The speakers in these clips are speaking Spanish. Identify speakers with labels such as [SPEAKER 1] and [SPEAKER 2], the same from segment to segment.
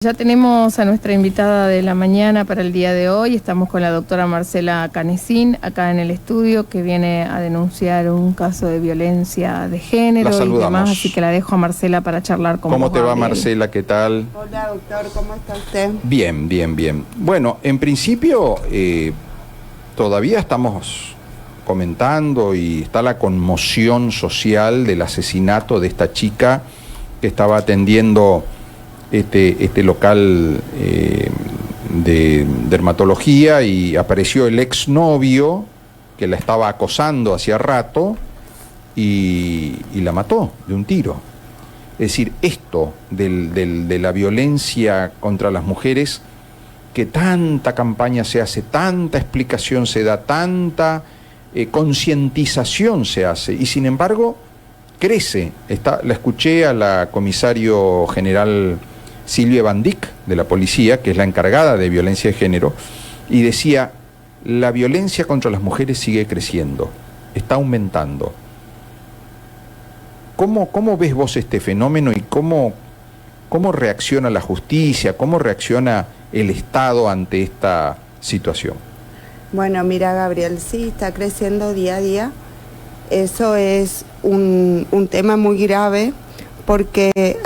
[SPEAKER 1] Ya tenemos a nuestra invitada de la mañana para el día de hoy. Estamos con la doctora Marcela Canessín acá en el estudio, que viene a denunciar un caso de violencia de género y demás, así que la dejo a Marcela para charlar con vos.
[SPEAKER 2] ¿Cómo te va, Marcela? ¿Qué tal?
[SPEAKER 3] Hola, doctor, ¿cómo está usted?
[SPEAKER 2] Bien, bien, bien. Bueno, en principio todavía estamos comentando y está la conmoción social del asesinato de esta chica que estaba atendiendo este local de dermatología, y apareció el exnovio que la estaba acosando hacía rato y la mató de un tiro. Es decir, esto de la violencia contra las mujeres, que tanta campaña se hace, tanta explicación se da, tanta concientización se hace, y sin embargo crece. La escuché a la comisario general Silvia Van Dijk de la policía, que es la encargada de violencia de género, y decía: la violencia contra las mujeres sigue creciendo, está aumentando. ¿Cómo ves vos este fenómeno y cómo reacciona la justicia, cómo reacciona el Estado ante esta situación?
[SPEAKER 3] Bueno, mira, Gabriel, sí, está creciendo día a día. Eso es un tema muy grave, porque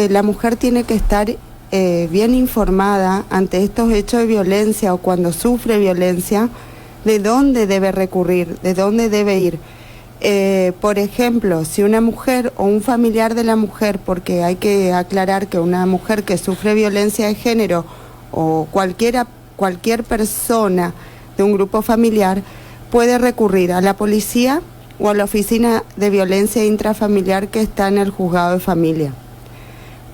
[SPEAKER 3] la mujer tiene que estar bien informada ante estos hechos de violencia, o cuando sufre violencia, de dónde debe recurrir, de dónde debe ir. Por ejemplo, si una mujer o un familiar de la mujer, porque hay que aclarar que una mujer que sufre violencia de género, o cualquier persona de un grupo familiar, puede recurrir a la policía o a la oficina de violencia intrafamiliar que está en el juzgado de familia.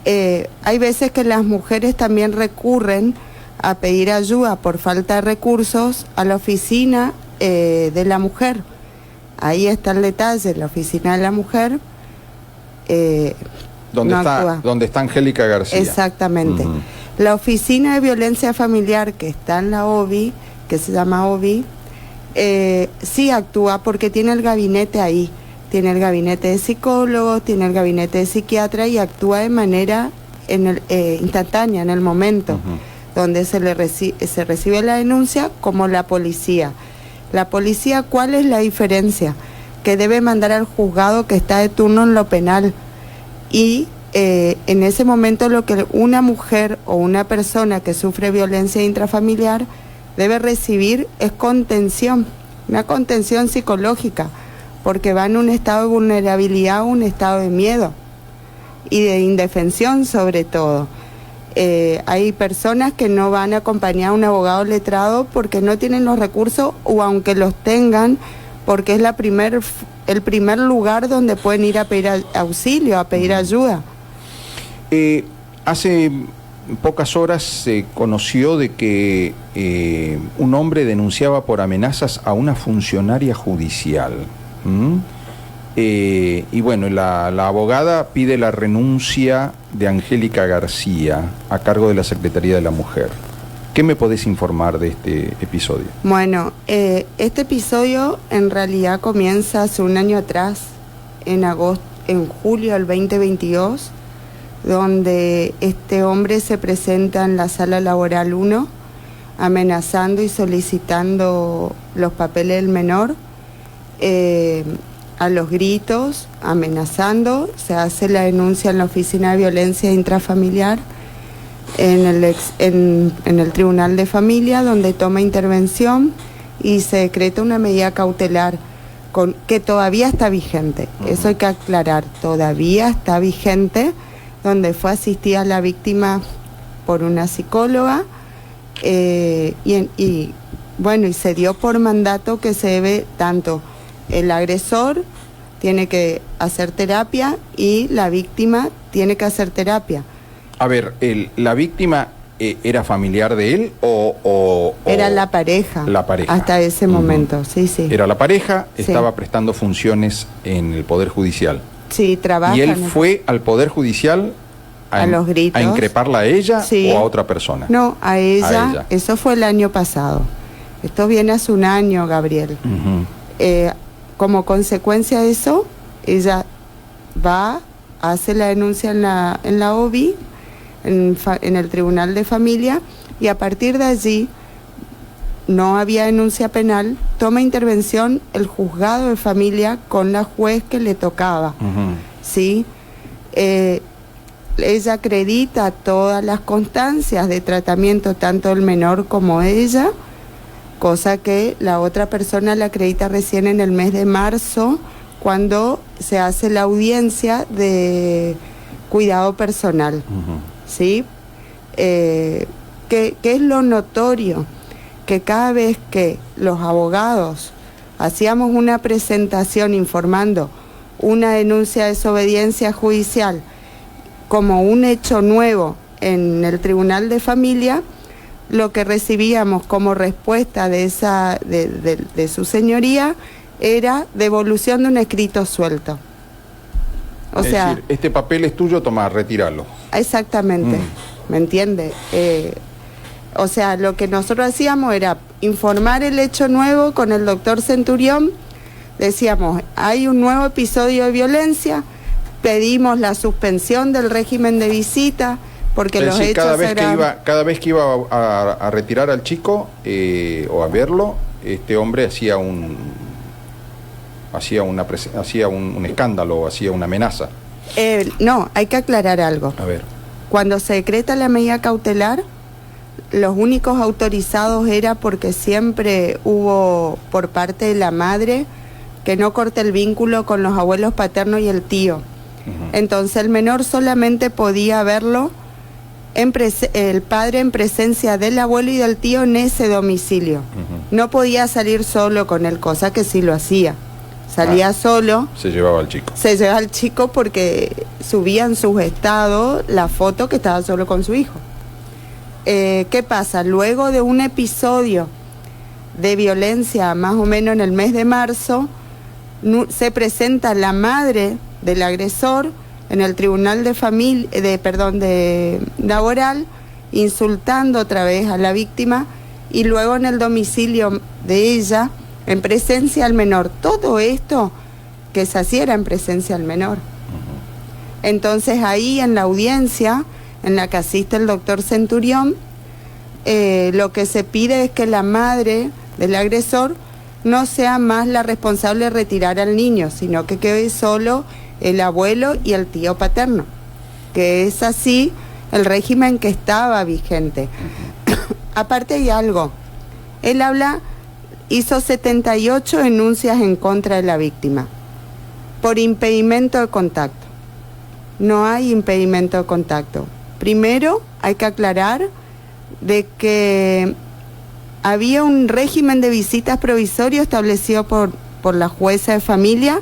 [SPEAKER 3] Hay veces que las mujeres también recurren a pedir ayuda por falta de recursos a la oficina de la mujer. Ahí está el detalle, la oficina de la mujer
[SPEAKER 2] ¿Dónde está Angélica García?
[SPEAKER 3] Exactamente. La oficina de violencia familiar que está en la OVI, que se llama OVI, sí actúa, porque tiene el gabinete ahí, tiene el gabinete de psicólogos, tiene el gabinete de psiquiatra, y actúa de manera instantánea, en el momento donde se recibe la denuncia, como la policía. La policía, ¿cuál es la diferencia? Que debe mandar al juzgado que está de turno en lo penal, y en ese momento lo que una mujer o una persona que sufre violencia intrafamiliar debe recibir es contención, una contención psicológica, porque va en un estado de vulnerabilidad, un estado de miedo y de indefensión sobre todo. Hay personas que no van a acompañar a un abogado letrado porque no tienen los recursos, o aunque los tengan, porque es el primer lugar donde pueden ir a pedir auxilio, a pedir ayuda.
[SPEAKER 2] Hace pocas horas se conoció de que un hombre denunciaba por amenazas a una funcionaria judicial. Y bueno, la abogada pide la renuncia de Angélica García a cargo de la Secretaría de la Mujer. ¿Qué me podés informar de este episodio?
[SPEAKER 3] Bueno, este episodio en realidad comienza hace un año atrás, en julio del 2022, donde este hombre se presenta en la sala laboral 1, amenazando y solicitando los papeles del menor, a los gritos, amenazando. Se hace la denuncia en la oficina de violencia intrafamiliar, en el tribunal de familia, donde toma intervención y se decreta una medida cautelar que todavía está vigente. Eso hay que aclarar, todavía está vigente, donde fue asistida la víctima por una psicóloga, y se dio por mandato que se debe, tanto el agresor tiene que hacer terapia y la víctima tiene que hacer terapia.
[SPEAKER 2] A ver, ¿la víctima era familiar de él o
[SPEAKER 3] era la pareja? La pareja. Hasta ese momento, sí.
[SPEAKER 2] Era la pareja, estaba prestando funciones en el Poder Judicial.
[SPEAKER 3] Sí, trabaja.
[SPEAKER 2] ¿Y él fue al Poder Judicial
[SPEAKER 3] a los gritos,
[SPEAKER 2] a increparla a ella o a otra persona?
[SPEAKER 3] No, a ella. Eso fue el año pasado. Esto viene hace un año, Gabriel. Como consecuencia de eso, ella hace la denuncia en la OVI, en el Tribunal de Familia, y a partir de allí no había denuncia penal, toma intervención el juzgado de familia con la juez que le tocaba, ¿sí? Ella acredita todas las constancias de tratamiento, tanto del menor como ella, cosa que la otra persona la acredita recién en el mes de marzo, cuando se hace la audiencia de cuidado personal, ¿sí? ¿Qué es lo notorio? Que cada vez que los abogados hacíamos una presentación informando una denuncia de desobediencia judicial como un hecho nuevo en el Tribunal de Familia, lo que recibíamos como respuesta de su señoría era devolución de un escrito suelto.
[SPEAKER 2] Es decir, este papel es tuyo, toma, retíralo.
[SPEAKER 3] Exactamente, ¿me entiende? O sea, lo que nosotros hacíamos era informar el hecho nuevo con el doctor Centurión. Decíamos, hay un nuevo episodio de violencia, pedimos la suspensión del régimen de visita, porque los hechos
[SPEAKER 2] cada vez que iba a retirar al chico o a verlo, este hombre hacía un escándalo, hacía una amenaza.
[SPEAKER 3] No, hay que aclarar algo.
[SPEAKER 2] A ver.
[SPEAKER 3] Cuando se decreta la medida cautelar, los únicos autorizados era porque siempre hubo por parte de la madre que no corte el vínculo con los abuelos paternos y el tío. Entonces el menor solamente podía verlo el padre en presencia del abuelo y del tío en ese domicilio. No podía salir solo con él, cosa que sí lo hacía. Salía solo.
[SPEAKER 2] Se llevaba al chico.
[SPEAKER 3] Se llevaba al chico porque subía en sus estados la foto que estaba solo con su hijo. ¿Qué pasa? Luego de un episodio de violencia, más o menos en el mes de marzo, se presenta la madre del agresor en el Tribunal de Familia, laboral, insultando otra vez a la víctima, y luego en el domicilio de ella, en presencia del menor. Todo esto que se hacía era en presencia del menor. Entonces ahí en la audiencia en la que asiste el doctor Centurión, lo que se pide es que la madre del agresor no sea más la responsable de retirar al niño, sino que quede solo el abuelo y el tío paterno, que es así el régimen que estaba vigente. Aparte hay algo, él hizo 78 denuncias en contra de la víctima por impedimento de contacto. No hay impedimento de contacto. Primero, hay que aclarar de que había un régimen de visitas provisorio establecido por la jueza de familia,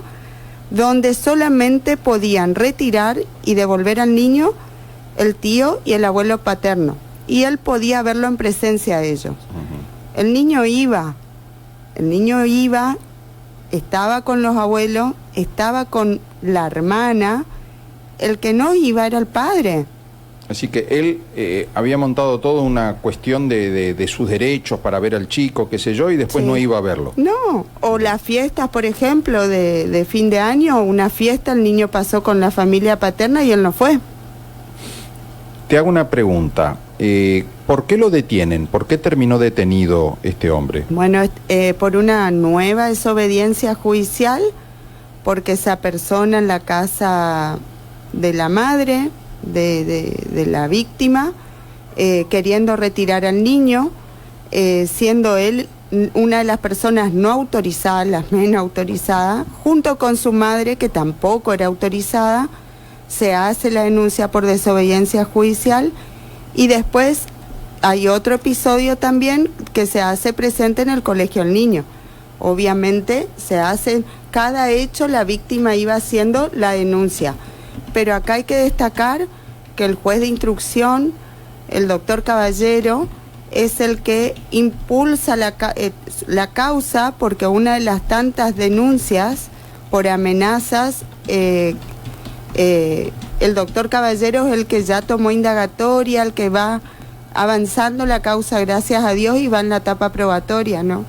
[SPEAKER 3] donde solamente podían retirar y devolver al niño el tío y el abuelo paterno, y él podía verlo en presencia de ellos. El niño iba, estaba con los abuelos, estaba con la hermana, el que no iba era el padre.
[SPEAKER 2] Así que él había montado toda una cuestión de sus derechos para ver al chico, qué sé yo, y después no iba a verlo.
[SPEAKER 3] No, o las fiestas, por ejemplo, de fin de año, una fiesta, el niño pasó con la familia paterna y él no fue.
[SPEAKER 2] Te hago una pregunta. ¿Por qué lo detienen? ¿Por qué terminó detenido este hombre?
[SPEAKER 3] Bueno, por una nueva desobediencia judicial, porque esa persona en la casa de la madre de la víctima, queriendo retirar al niño, siendo él una de las personas no autorizadas, las menos autorizadas, junto con su madre, que tampoco era autorizada, se hace la denuncia por desobediencia judicial, y después hay otro episodio también que se hace presente en el colegio del niño. Obviamente se hace, cada hecho la víctima iba haciendo la denuncia. Pero acá hay que destacar que el juez de instrucción, el doctor Caballero, es el que impulsa la causa, porque una de las tantas denuncias por amenazas, el doctor Caballero es el que ya tomó indagatoria, el que va avanzando la causa, gracias a Dios, y va en la etapa probatoria, ¿no?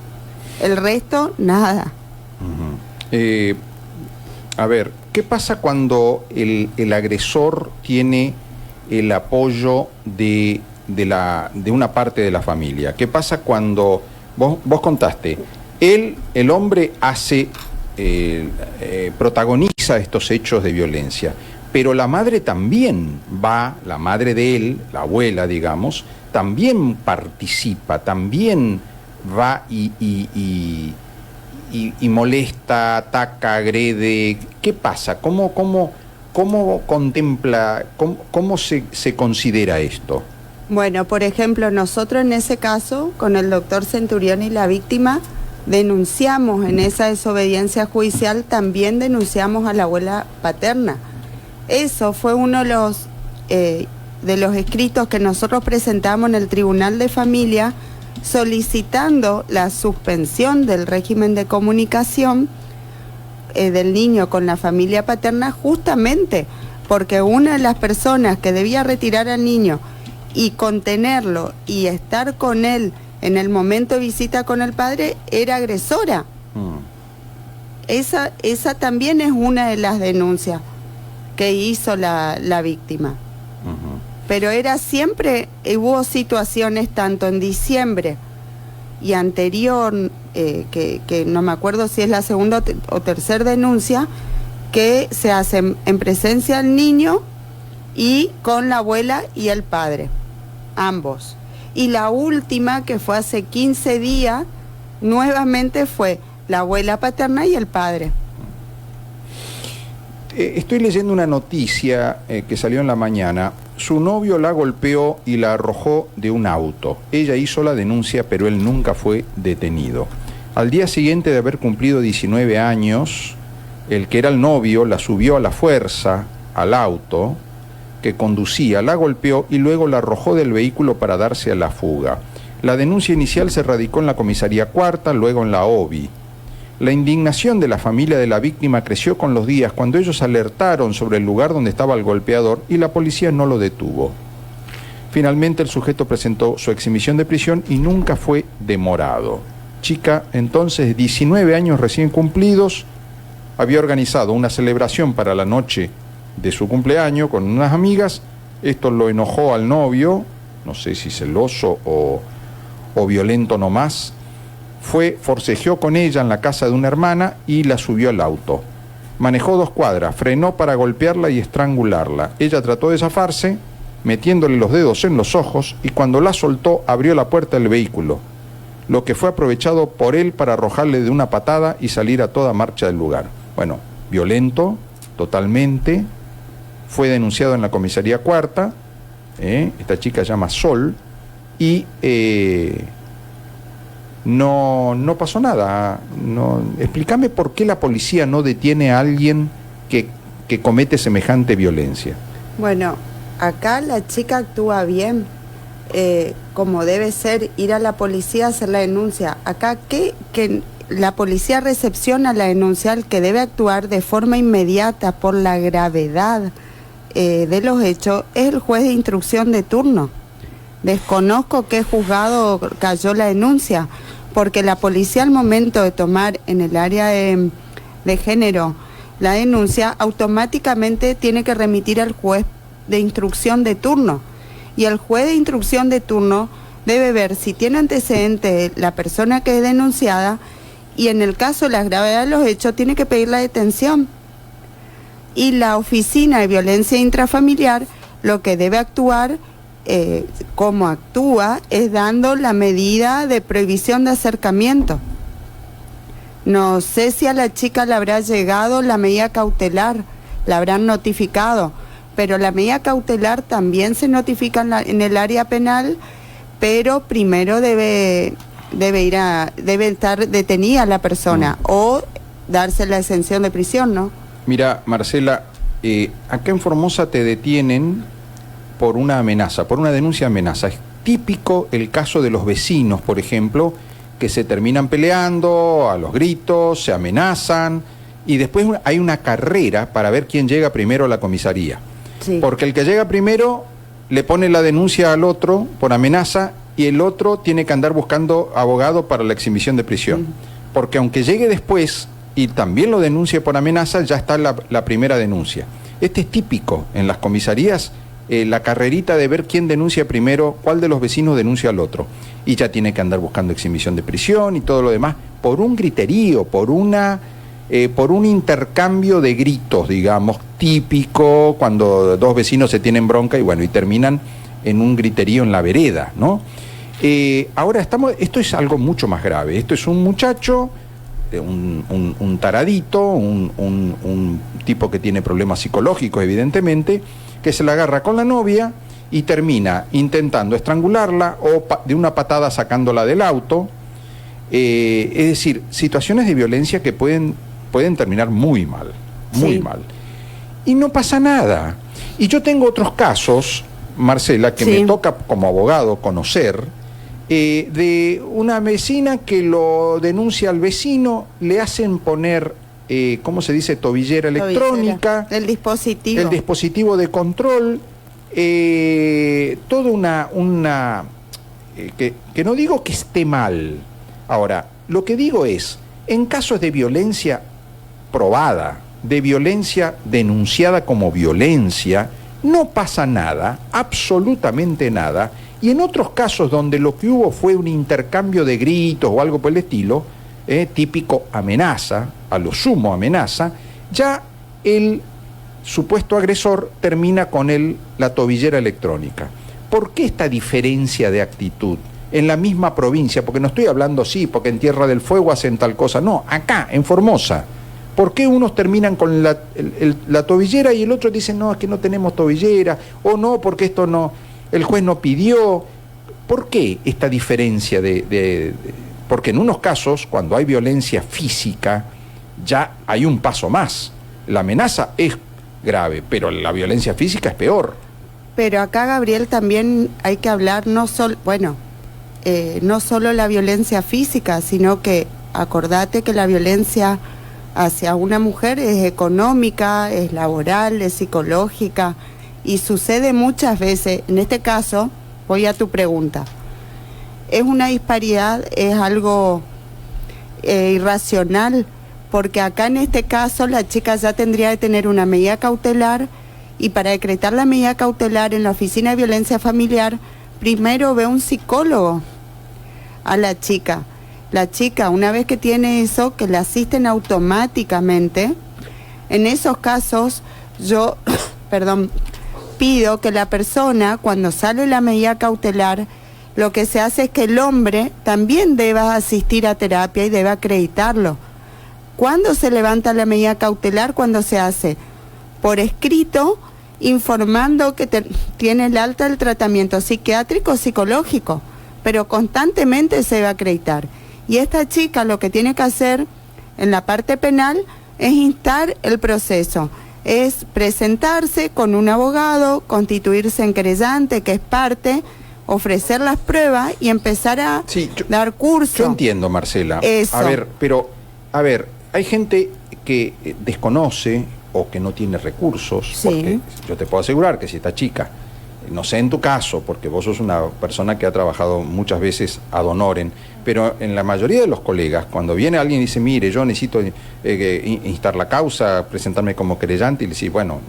[SPEAKER 3] El resto, nada.
[SPEAKER 2] A ver, ¿qué pasa cuando el agresor tiene el apoyo de una parte de la familia. ¿Qué pasa cuando vos contaste? El hombre protagoniza estos hechos de violencia, pero la madre también va, la madre de él, la abuela, digamos, también participa, también va y molesta, ataca, agrede. ¿Qué pasa? ¿Cómo contempla, cómo se considera esto?
[SPEAKER 3] Bueno, por ejemplo, nosotros en ese caso, con el doctor Centurión y la víctima, denunciamos en esa desobediencia judicial, también denunciamos a la abuela paterna. Eso fue uno de los escritos que nosotros presentamos en el Tribunal de Familia, solicitando la suspensión del régimen de comunicación del niño con la familia paterna, justamente porque una de las personas que debía retirar al niño y contenerlo y estar con él en el momento de visita con el padre era agresora. Esa también es una de las denuncias que hizo la víctima. Pero era siempre, hubo situaciones tanto en diciembre y anterior, que no me acuerdo si es la segunda o tercera denuncia, que se hacen en presencia del niño y con la abuela y el padre, ambos. Y la última, que fue hace 15 días, nuevamente fue la abuela paterna y el padre.
[SPEAKER 2] Estoy leyendo una noticia que salió en la mañana. Su novio la golpeó y la arrojó de un auto. Ella hizo la denuncia, pero él nunca fue detenido. Al día siguiente de haber cumplido 19 años, el que era el novio la subió a la fuerza al auto que conducía, la golpeó y luego la arrojó del vehículo para darse a la fuga. La denuncia inicial se radicó en la comisaría cuarta, luego en la OBI. La indignación de la familia de la víctima creció con los días cuando ellos alertaron sobre el lugar donde estaba el golpeador y la policía no lo detuvo. Finalmente el sujeto presentó su exhibición de prisión y nunca fue demorado. Chica, entonces, 19 años recién cumplidos, había organizado una celebración para la noche de su cumpleaños con unas amigas. Esto lo enojó al novio, no sé si celoso o violento nomás. Forcejeó con ella en la casa de una hermana y la subió al auto. Manejó 2 cuadras, frenó para golpearla y estrangularla. Ella trató de zafarse, metiéndole los dedos en los ojos, y cuando la soltó abrió la puerta del vehículo, lo que fue aprovechado por él para arrojarle de una patada y salir a toda marcha del lugar. Bueno, violento, totalmente. Fue denunciado en la comisaría cuarta. Esta chica se llama Sol y no pasó nada. Explícame por qué la policía no detiene a alguien que comete semejante violencia.
[SPEAKER 3] Bueno, acá la chica actúa bien, como debe ser, ir a la policía a hacer la denuncia. Acá que la policía recepciona la denuncia, el que debe actuar de forma inmediata por la gravedad de los hechos es el juez de instrucción de turno. Desconozco qué juzgado cayó la denuncia, porque la policía al momento de tomar en el área de género la denuncia, automáticamente tiene que remitir al juez de instrucción de turno. Y el juez de instrucción de turno debe ver si tiene antecedentes la persona que es denunciada, y en el caso de la gravedad de los hechos tiene que pedir la detención. Y la oficina de violencia intrafamiliar lo que debe actuar, como actúa, es dando la medida de prohibición de acercamiento. No sé si a la chica le habrá llegado la medida cautelar, la habrán notificado, pero la medida cautelar también se notifica en el área penal, pero primero debe estar detenida la persona o darse la exención de prisión, ¿no?
[SPEAKER 2] Mira, Marcela, acá en Formosa te detienen por una amenaza, por una denuncia de amenaza. Es típico el caso de los vecinos, por ejemplo, que se terminan peleando a los gritos, se amenazan, y después hay una carrera para ver quién llega primero a la comisaría. Sí. Porque el que llega primero le pone la denuncia al otro por amenaza, y el otro tiene que andar buscando abogado para la exhibición de prisión. Porque aunque llegue después y también lo denuncie por amenaza, ya está la primera denuncia. Este es típico en las comisarías la carrerita de ver quién denuncia primero, cuál de los vecinos denuncia al otro. Y ya tiene que andar buscando exhibición de prisión y todo lo demás, por un griterío, por un intercambio de gritos, digamos, típico cuando dos vecinos se tienen bronca y terminan en un griterío en la vereda, ¿no? Ahora esto es algo mucho más grave. Esto es un muchacho, un taradito, un tipo que tiene problemas psicológicos, evidentemente, que se la agarra con la novia y termina intentando estrangularla o de una patada sacándola del auto. Es decir, situaciones de violencia que pueden terminar muy mal, muy mal. Y no pasa nada. Y yo tengo otros casos, Marcela, que me toca como abogado conocer, de una vecina que lo denuncia al vecino, le hacen poner, ¿cómo se dice? Tobillera electrónica.
[SPEAKER 3] El dispositivo.
[SPEAKER 2] El dispositivo de control. Toda una que no digo que esté mal. Ahora, lo que digo es, en casos de violencia probada, de violencia denunciada como violencia, no pasa nada, absolutamente nada, y en otros casos donde lo que hubo fue un intercambio de gritos o algo por el estilo, típico amenaza, a lo sumo amenaza, ya el supuesto agresor termina con la tobillera electrónica. ¿Por qué esta diferencia de actitud? En la misma provincia, porque no estoy hablando porque en Tierra del Fuego hacen tal cosa, no, acá, en Formosa. ¿Por qué unos terminan con la tobillera y el otro dice, no, es que no tenemos tobillera, o no, porque esto no, el juez no pidió? ¿Por qué esta diferencia porque en unos casos, cuando hay violencia física, ya hay un paso más. La amenaza es grave, pero la violencia física es peor.
[SPEAKER 3] Pero acá, Gabriel, también hay que hablar no solo la violencia física, sino que acordate que la violencia hacia una mujer es económica, es laboral, es psicológica, y sucede muchas veces. En este caso, voy a tu pregunta, es una disparidad, es algo irracional, porque acá en este caso la chica ya tendría que tener una medida cautelar, y para decretar la medida cautelar en la Oficina de Violencia Familiar, primero ve un psicólogo a la chica. La chica, una vez que tiene eso, que le asisten automáticamente. En esos casos, yo, pido que la persona, cuando sale la medida cautelar, lo que se hace es que el hombre también deba asistir a terapia y deba acreditarlo. ¿Cuándo se levanta la medida cautelar? Cuando se hace por escrito, informando que tiene el alta del tratamiento psiquiátrico o psicológico, pero constantemente se debe acreditar. Y esta chica lo que tiene que hacer en la parte penal es instar el proceso, es presentarse con un abogado, constituirse en querellante, que es parte, ofrecer las pruebas y empezar a dar curso.
[SPEAKER 2] Yo entiendo, Marcela.
[SPEAKER 3] Eso.
[SPEAKER 2] A ver, hay gente que desconoce o que no tiene recursos, porque yo te puedo asegurar que si esta chica, no sé en tu caso, porque vos sos una persona que ha trabajado muchas veces ad honorem, pero en la mayoría de los colegas, cuando viene alguien y dice, mire, yo necesito instar la causa, presentarme como querellante, y le dice, bueno,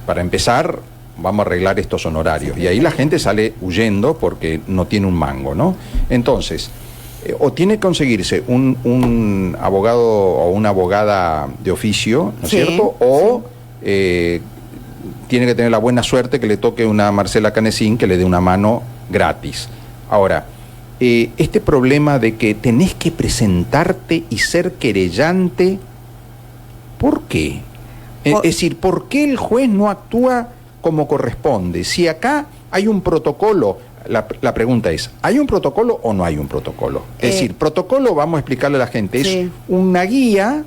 [SPEAKER 2] para empezar, vamos a arreglar estos honorarios. Y ahí la gente sale huyendo porque no tiene un mango, ¿no? Entonces, o tiene que conseguirse un abogado o una abogada de oficio, ¿no es cierto? O tiene que tener la buena suerte que le toque una Marcela Canessín que le dé una mano gratis. Ahora, este problema de que tenés que presentarte y ser querellante, ¿por qué? Es decir, ¿por qué el juez no actúa como corresponde? Si acá hay un protocolo, la pregunta es, ¿hay un protocolo o no hay un protocolo? Es decir, protocolo, vamos a explicarle a la gente, es una guía,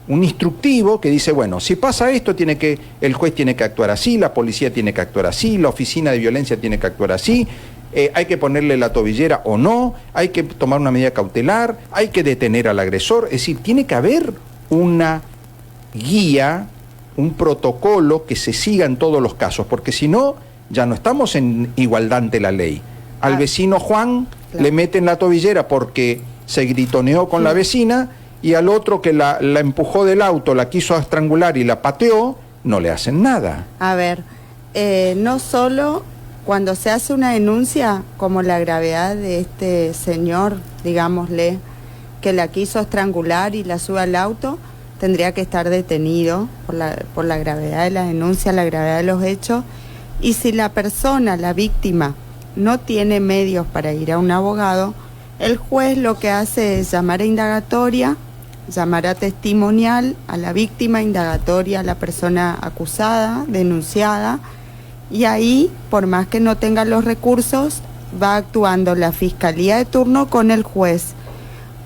[SPEAKER 2] un instructivo que dice, bueno, si pasa esto, el juez tiene que actuar así, la policía tiene que actuar así, la oficina de violencia tiene que actuar así, hay que ponerle la tobillera o no, hay que tomar una medida cautelar, hay que detener al agresor. Es decir, tiene que haber una guía, un protocolo que se siga en todos los casos, porque si no, ya no estamos en igualdad ante la ley. Al vecino Juan le meten la tobillera porque se gritoneó con la vecina, y al otro que la empujó del auto, la quiso estrangular y la pateó, no le hacen nada.
[SPEAKER 3] A ver, no solo cuando se hace una denuncia, como la gravedad de este señor, digámosle, que la quiso estrangular y la sube al auto, tendría que estar detenido por la gravedad de la denuncia, la gravedad de los hechos. Y si la persona, la víctima, no tiene medios para ir a un abogado, el juez lo que hace es llamar a indagatoria, llamar a testimonial a la víctima, indagatoria a la persona acusada, denunciada, y ahí, por más que no tenga los recursos, va actuando la fiscalía de turno con el juez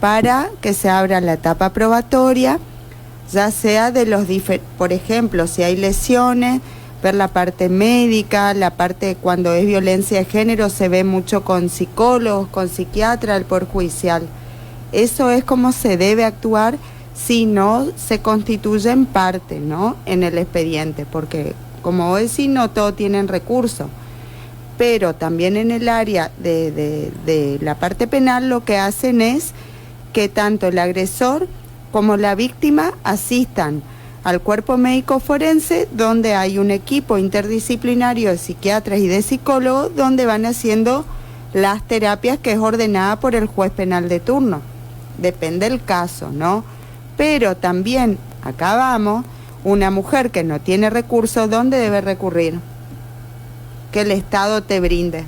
[SPEAKER 3] para que se abra la etapa probatoria, ya sea de los por ejemplo, si hay lesiones, ver la parte médica, la parte cuando es violencia de género se ve mucho con psicólogos, con psiquiatras, el Poder Judicial. Eso es como se debe actuar si no se constituye en parte, ¿no?, en el expediente, porque como vos decís, no todos tienen recursos, pero también en el área de la parte penal lo que hacen es que tanto el agresor como la víctima asistan al cuerpo médico forense, donde hay un equipo interdisciplinario de psiquiatras y de psicólogos, donde van haciendo las terapias que es ordenada por el juez penal de turno. Depende del caso, ¿no? Pero también, acá vamos, una mujer que no tiene recursos, ¿dónde debe recurrir? Que el Estado te brinde.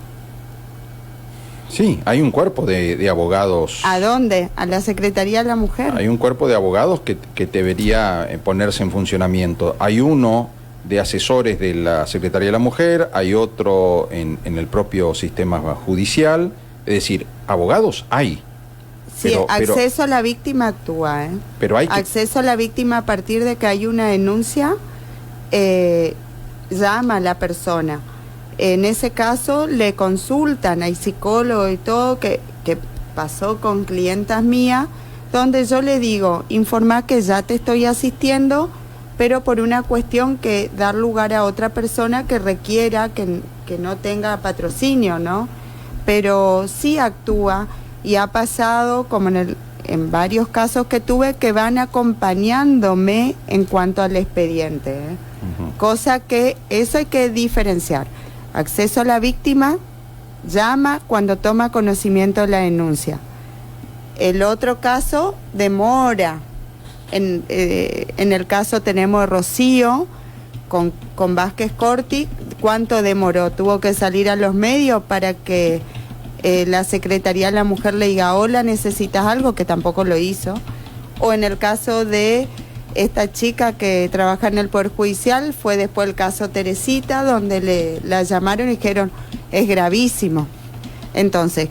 [SPEAKER 2] Sí, hay un cuerpo de abogados.
[SPEAKER 3] ¿A dónde? A la Secretaría de la Mujer.
[SPEAKER 2] Hay un cuerpo de abogados que debería ponerse en funcionamiento. Hay uno de asesores de la Secretaría de la Mujer, hay otro en el propio sistema judicial. Es decir, abogados hay.
[SPEAKER 3] Sí, acceso a la víctima actúa, ¿eh?
[SPEAKER 2] Pero hay
[SPEAKER 3] acceso a la víctima a partir de que hay una denuncia, llama a la persona. En ese caso le consultan, hay psicólogos y todo, que pasó con clientas mías, donde yo le digo, informa que ya te estoy asistiendo, pero por una cuestión que dar lugar a otra persona que requiera, que no tenga patrocinio, ¿no? Pero sí actúa. Y ha pasado, como en varios casos que tuve, que van acompañándome en cuanto al expediente, ¿eh? Cosa que eso hay que diferenciar. Acceso a la víctima, llama cuando toma conocimiento de la denuncia. El otro caso demora. En el caso tenemos de Rocío con Vázquez Corti. ¿Cuánto demoró? Tuvo que salir a los medios para que la Secretaría de la Mujer le diga, hola, ¿necesitas algo?, que tampoco lo hizo. O en el caso de esta chica que trabaja en el Poder Judicial, fue después el caso Teresita, donde la llamaron y dijeron, es gravísimo. Entonces,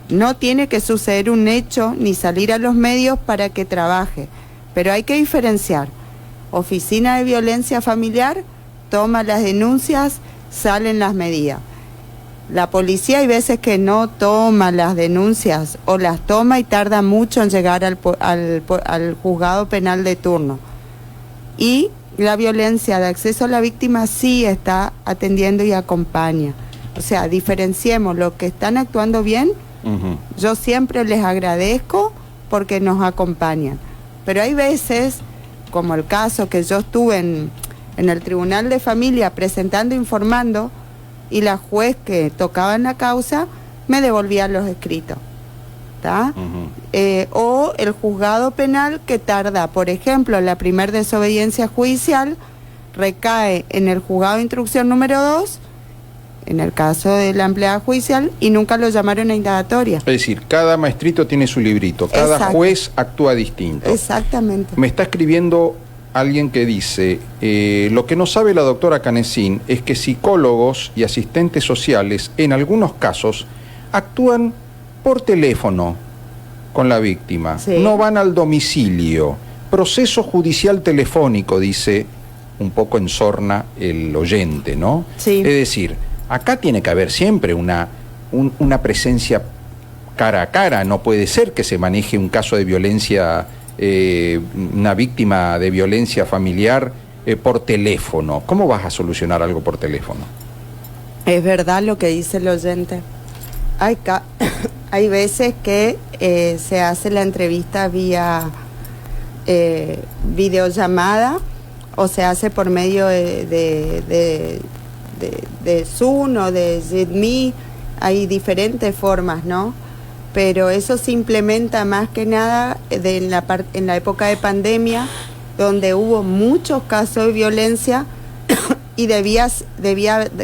[SPEAKER 3] no tiene que suceder un hecho ni salir a los medios para que trabaje, pero hay que diferenciar. Oficina de Violencia Familiar toma las denuncias, salen las medidas. La policía hay veces que no toma las denuncias o las toma y tarda mucho en llegar al juzgado penal de turno. Y la violencia de acceso a la víctima sí está atendiendo y acompaña. O sea, diferenciemos los que están actuando bien. Yo siempre les agradezco porque nos acompañan. Pero hay veces, como el caso que yo estuve en el Tribunal de Familia presentando, informando, y la juez que tocaba en la causa me devolvía los escritos, ¿tá? O el juzgado penal que tarda, por ejemplo, la primer desobediencia judicial recae en el juzgado de instrucción número 2, en el caso de la empleada judicial, y nunca lo llamaron a indagatoria.
[SPEAKER 2] Es decir, cada maestrito tiene su librito, cada juez actúa distinto.
[SPEAKER 3] Exactamente.
[SPEAKER 2] Me está escribiendo alguien que dice, lo que no sabe la doctora Canessín es que psicólogos y asistentes sociales en algunos casos actúan por teléfono con la víctima, sí. No van al domicilio. Proceso judicial telefónico, dice un poco en sorna el oyente, ¿no?
[SPEAKER 3] Sí.
[SPEAKER 2] Es decir, acá tiene que haber siempre una presencia cara a cara. No puede ser que se maneje un caso de violencia, una víctima de violencia familiar por teléfono. ¿Cómo vas a solucionar algo por teléfono?
[SPEAKER 3] Es verdad lo que dice el oyente. Hay veces que se hace la entrevista vía videollamada o se hace por medio de de Zoom o de Zidme, hay diferentes formas, ¿no? Pero eso se implementa más que nada en la época de pandemia, donde hubo muchos casos de violencia y debía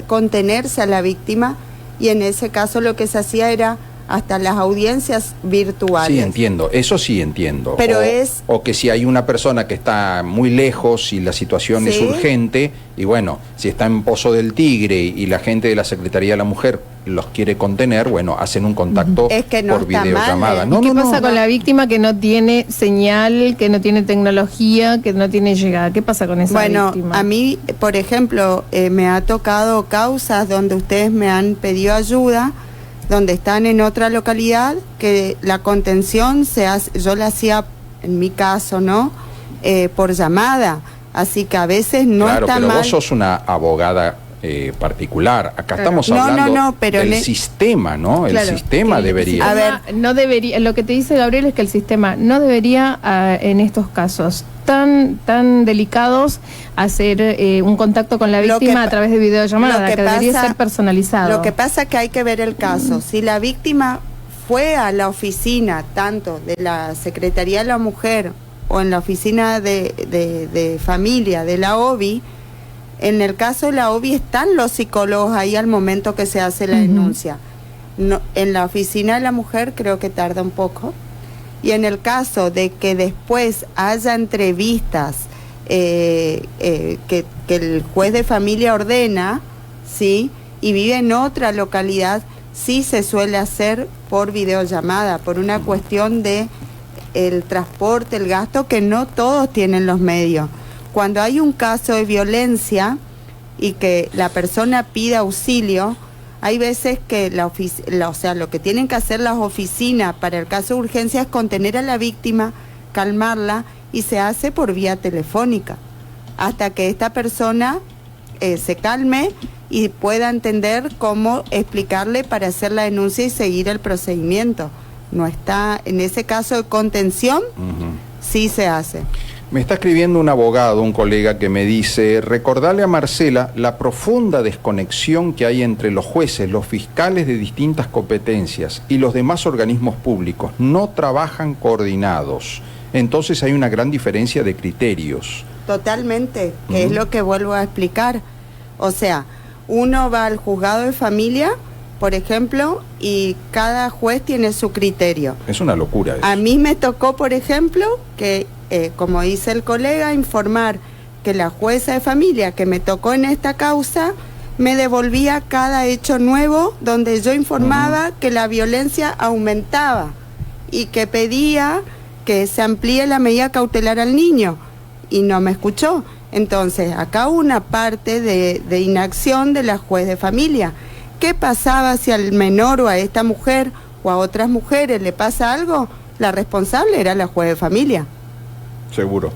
[SPEAKER 3] contenerse a la víctima, y en ese caso lo que se hacía era hasta las audiencias virtuales.
[SPEAKER 2] Sí, entiendo, eso sí entiendo.
[SPEAKER 3] Pero
[SPEAKER 2] o que si hay una persona que está muy lejos y la situación es urgente, y bueno, si está en Pozo del Tigre y la gente de la Secretaría de la Mujer los quiere contener, bueno, hacen un contacto por videollamada.
[SPEAKER 1] ¿Y qué pasa con la víctima que no tiene señal, que no tiene tecnología, que no tiene llegada? ¿Qué pasa con esa víctima?
[SPEAKER 3] Bueno, a mí, por ejemplo, me ha tocado causas donde ustedes me han pedido ayuda, donde están en otra localidad, que la contención yo la hacía, en mi caso, ¿no? Por llamada. Así que a veces no está mal.
[SPEAKER 2] Claro, pero vos sos una abogada particular. Acá estamos hablando del sistema, ¿no? El sistema debería.
[SPEAKER 1] A ver, no debería. Lo que te dice Gabriel es que el sistema no debería, en estos casos tan delicados, hacer un contacto con la víctima a través de videollamada, que debería ser personalizado.
[SPEAKER 3] Lo que pasa es que hay que ver el caso. Si la víctima fue a la oficina, tanto de la Secretaría de la Mujer o en la oficina de familia de la OBI, en el caso de la OBI están los psicólogos ahí al momento que se hace la denuncia. No, en la oficina de la mujer creo que tarda un poco. Y en el caso de que después haya entrevistas que el juez de familia ordena, ¿sí? Y vive en otra localidad, sí se suele hacer por videollamada, por una cuestión de el transporte, el gasto, que no todos tienen los medios. Cuando hay un caso de violencia y que la persona pide auxilio, hay veces que lo que tienen que hacer las oficinas para el caso de urgencia es contener a la víctima, calmarla, y se hace por vía telefónica, hasta que esta persona se calme y pueda entender cómo explicarle para hacer la denuncia y seguir el procedimiento. No está, en ese caso de contención, sí se hace.
[SPEAKER 2] Me está escribiendo un abogado, un colega, que me dice: recordarle a Marcela la profunda desconexión que hay entre los jueces, los fiscales de distintas competencias y los demás organismos públicos. No trabajan coordinados. Entonces hay una gran diferencia de criterios.
[SPEAKER 3] Totalmente, que es lo que vuelvo a explicar. O sea, uno va al juzgado de familia, por ejemplo, y cada juez tiene su criterio.
[SPEAKER 2] Es una locura eso.
[SPEAKER 3] A mí me tocó, por ejemplo, que, como dice el colega, informar que la jueza de familia que me tocó en esta causa me devolvía cada hecho nuevo donde yo informaba que la violencia aumentaba y que pedía que se amplíe la medida cautelar al niño, y no me escuchó. Entonces, acá una parte de inacción de la juez de familia. ¿Qué pasaba si al menor o a esta mujer o a otras mujeres le pasa algo? La responsable era la juez de familia.
[SPEAKER 2] Seguro.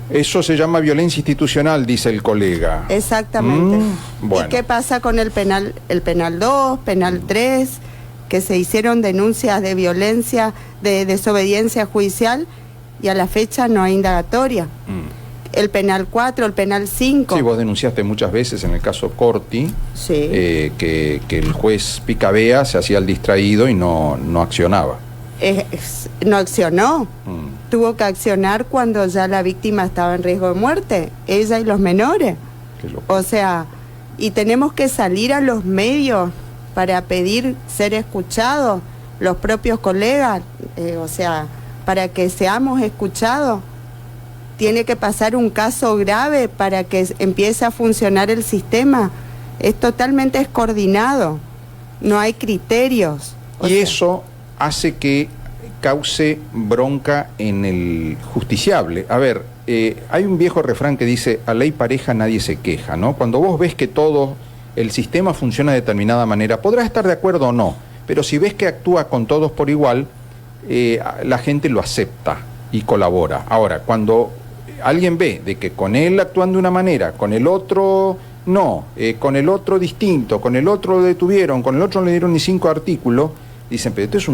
[SPEAKER 2] Eso se llama violencia institucional, dice el colega.
[SPEAKER 3] Exactamente.
[SPEAKER 2] Bueno.
[SPEAKER 3] ¿Y qué pasa con el penal 2, penal 3, que se hicieron denuncias de violencia, de desobediencia judicial, y a la fecha no hay indagatoria? El penal 4, el penal 5.
[SPEAKER 2] Sí, vos denunciaste muchas veces en el caso Corti,
[SPEAKER 3] sí,
[SPEAKER 2] que el juez Picabea se hacía el distraído y no accionaba.
[SPEAKER 3] No accionó. Tuvo que accionar cuando ya la víctima estaba en riesgo de muerte, ella y los menores. O sea, y tenemos que salir a los medios para pedir ser escuchados, los propios colegas, o sea, para que seamos escuchados. Tiene que pasar un caso grave para que empiece a funcionar el sistema. Es totalmente descoordinado, no hay criterios.
[SPEAKER 2] Y eso hace que cause bronca en el justiciable. A ver, hay un viejo refrán que dice: a ley pareja nadie se queja, ¿no? Cuando vos ves que todo el sistema funciona de determinada manera, podrás estar de acuerdo o no, pero si ves que actúa con todos por igual, la gente lo acepta y colabora. Ahora, cuando alguien ve de que con él actúan de una manera, con el otro no, con el otro distinto, con el otro lo detuvieron, con el otro no le dieron ni 5 artículos, dicen: pero esto es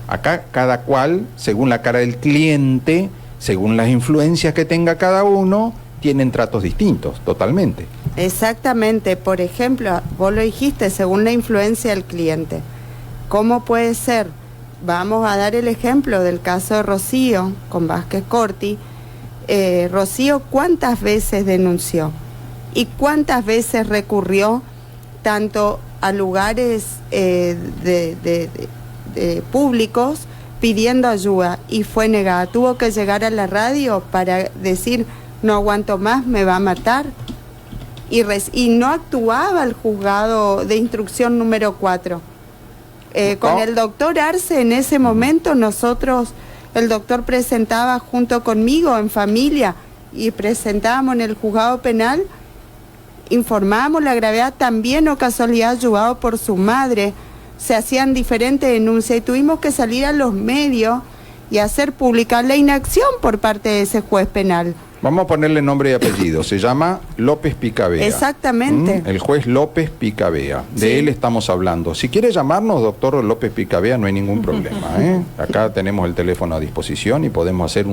[SPEAKER 2] acá cada cual, según la cara del cliente, según las influencias que tenga cada uno, tienen tratos distintos, totalmente.
[SPEAKER 3] Exactamente. Por ejemplo, vos lo dijiste, según la influencia del cliente. ¿Cómo puede ser? Vamos a dar el ejemplo del caso de Rocío con Vázquez Corti. Rocío, ¿cuántas veces denunció? ¿Y cuántas veces recurrió tanto a lugares públicos pidiendo ayuda y fue negada? Tuvo que llegar a la radio para decir, no aguanto más, me va a matar. Y no actuaba el juzgado de instrucción número 4. Con el doctor Arce en ese momento el doctor presentaba junto conmigo en familia y presentábamos en el juzgado penal, informábamos la gravedad, también o casualidad ayudado por su madre, se hacían diferentes denuncias y tuvimos que salir a los medios y hacer pública la inacción por parte de ese juez penal.
[SPEAKER 2] Vamos a ponerle nombre y apellido. Se llama López Picabea.
[SPEAKER 3] Exactamente.
[SPEAKER 2] El juez López Picabea. De él estamos hablando. Si quiere llamarnos, doctor López Picabea, no hay ningún problema. Acá tenemos el teléfono a disposición y podemos hacer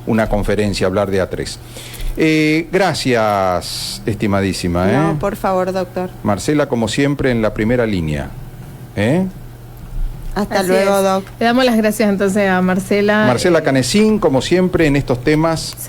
[SPEAKER 2] una conferencia, hablar de A3. Gracias, estimadísima.
[SPEAKER 3] No, por favor, doctor.
[SPEAKER 2] Marcela, como siempre, en la primera línea.
[SPEAKER 3] Hasta luego, doc.
[SPEAKER 1] Le damos las gracias entonces a Marcela.
[SPEAKER 2] Marcela Canessín, como siempre, en estos temas. Sí.